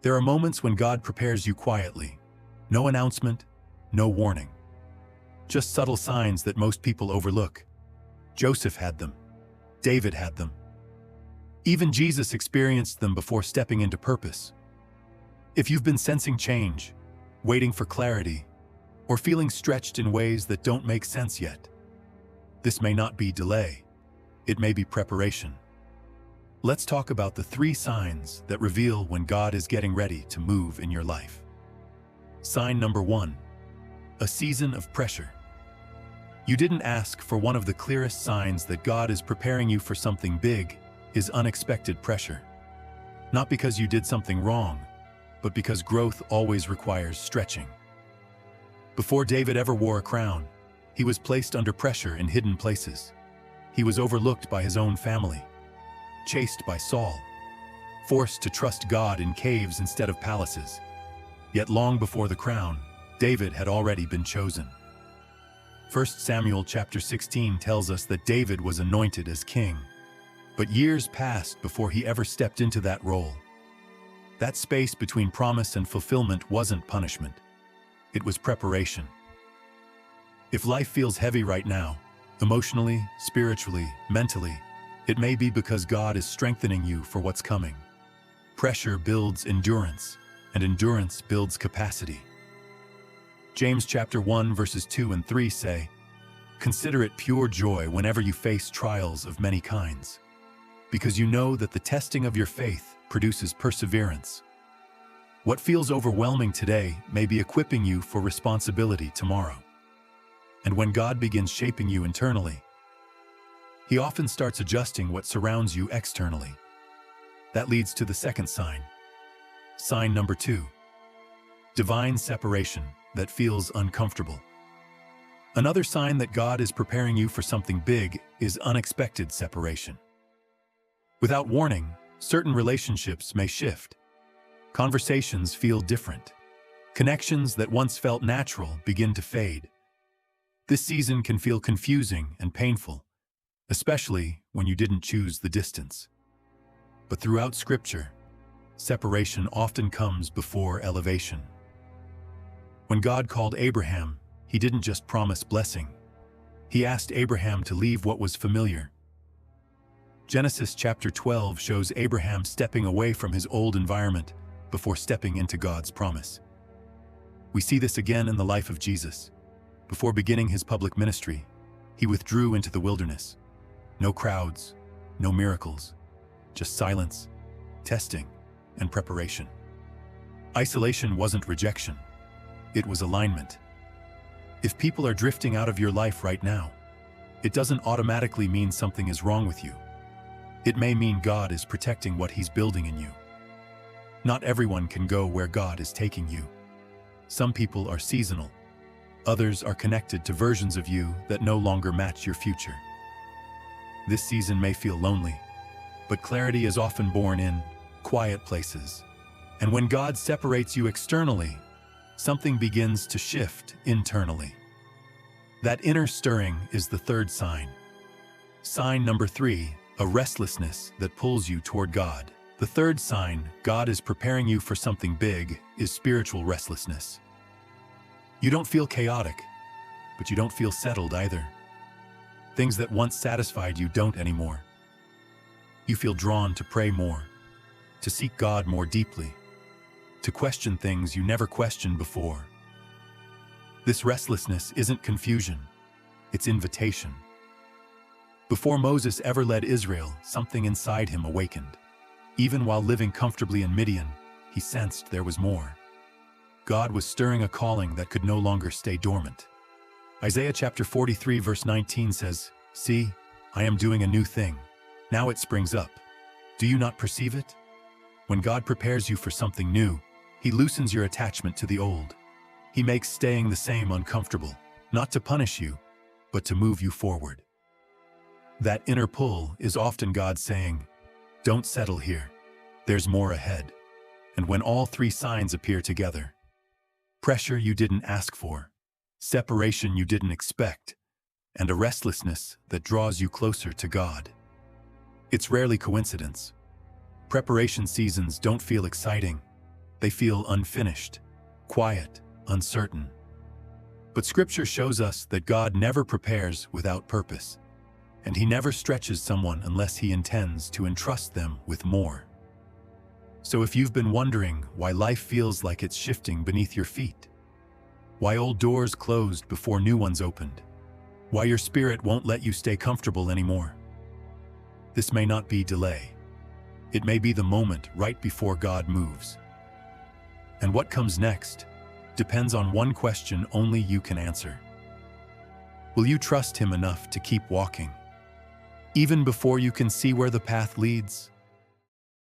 There are moments when God prepares you quietly. No announcement, no warning. Just subtle signs that most people overlook. Joseph had them. David had them. Even Jesus experienced them before stepping into purpose. If you've been sensing change, waiting for clarity, or feeling stretched in ways that don't make sense yet, this may not be delay. It may be preparation. Let's talk about the 3 signs that reveal when God is getting ready to move in your life. Sign number 1, a season of pressure. You didn't ask for one of the clearest signs that God is preparing you for something big is unexpected pressure. Not because you did something wrong, but because growth always requires stretching. Before David ever wore a crown, he was placed under pressure in hidden places. He was overlooked by his own family, chased by Saul, forced to trust God in caves instead of palaces. Yet long before the crown, David had already been chosen. 1 Samuel chapter 16 tells us that David was anointed as king, but years passed before he ever stepped into that role. That space between promise and fulfillment wasn't punishment. It was preparation. If life feels heavy right now, emotionally, spiritually, mentally, it may be because God is strengthening you for what's coming. Pressure builds endurance, and endurance builds capacity. James chapter 1 verses 2 and 3 say, "Consider it pure joy whenever you face trials of many kinds, because you know that the testing of your faith produces perseverance." What feels overwhelming today may be equipping you for responsibility tomorrow. And when God begins shaping you internally, He often starts adjusting what surrounds you externally. That leads to the second sign. Sign number 2, divine separation that feels uncomfortable. Another sign that God is preparing you for something big is unexpected separation. Without warning, certain relationships may shift. Conversations feel different. Connections that once felt natural begin to fade. This season can feel confusing and painful, especially when you didn't choose the distance. But throughout Scripture, separation often comes before elevation. When God called Abraham, He didn't just promise blessing. He asked Abraham to leave what was familiar. Genesis chapter 12 shows Abraham stepping away from his old environment before stepping into God's promise. We see this again in the life of Jesus. Before beginning His public ministry, He withdrew into the wilderness. No crowds, no miracles, just silence, testing, and preparation. Isolation wasn't rejection. It was alignment. If people are drifting out of your life right now, it doesn't automatically mean something is wrong with you. It may mean God is protecting what He's building in you. Not everyone can go where God is taking you. Some people are seasonal. Others are connected to versions of you that no longer match your future. This season may feel lonely, but clarity is often born in quiet places. And when God separates you externally, something begins to shift internally. That inner stirring is the third sign. Sign number 3, a restlessness that pulls you toward God. The third sign God is preparing you for something big is spiritual restlessness. You don't feel chaotic, but you don't feel settled either. Things that once satisfied you don't anymore. You feel drawn to pray more, to seek God more deeply, to question things you never questioned before. This restlessness isn't confusion, it's invitation. Before Moses ever led Israel, something inside him awakened. Even while living comfortably in Midian, he sensed there was more. God was stirring a calling that could no longer stay dormant. Isaiah chapter 43 verse 19 says, "See, I am doing a new thing. Now it springs up. Do you not perceive it?" When God prepares you for something new, He loosens your attachment to the old. He makes staying the same uncomfortable, not to punish you, but to move you forward. That inner pull is often God saying, "Don't settle here. There's more ahead." And when all 3 signs appear together, pressure you didn't ask for, separation you didn't expect, and a restlessness that draws you closer to God, it's rarely coincidence. Preparation seasons don't feel exciting. They feel unfinished, quiet, uncertain. But Scripture shows us that God never prepares without purpose, and He never stretches someone unless He intends to entrust them with more. So if you've been wondering why life feels like it's shifting beneath your feet, why old doors closed before new ones opened, why your spirit won't let you stay comfortable anymore, this may not be delay. It may be the moment right before God moves. And what comes next depends on one question only you can answer. Will you trust Him enough to keep walking, even before you can see where the path leads?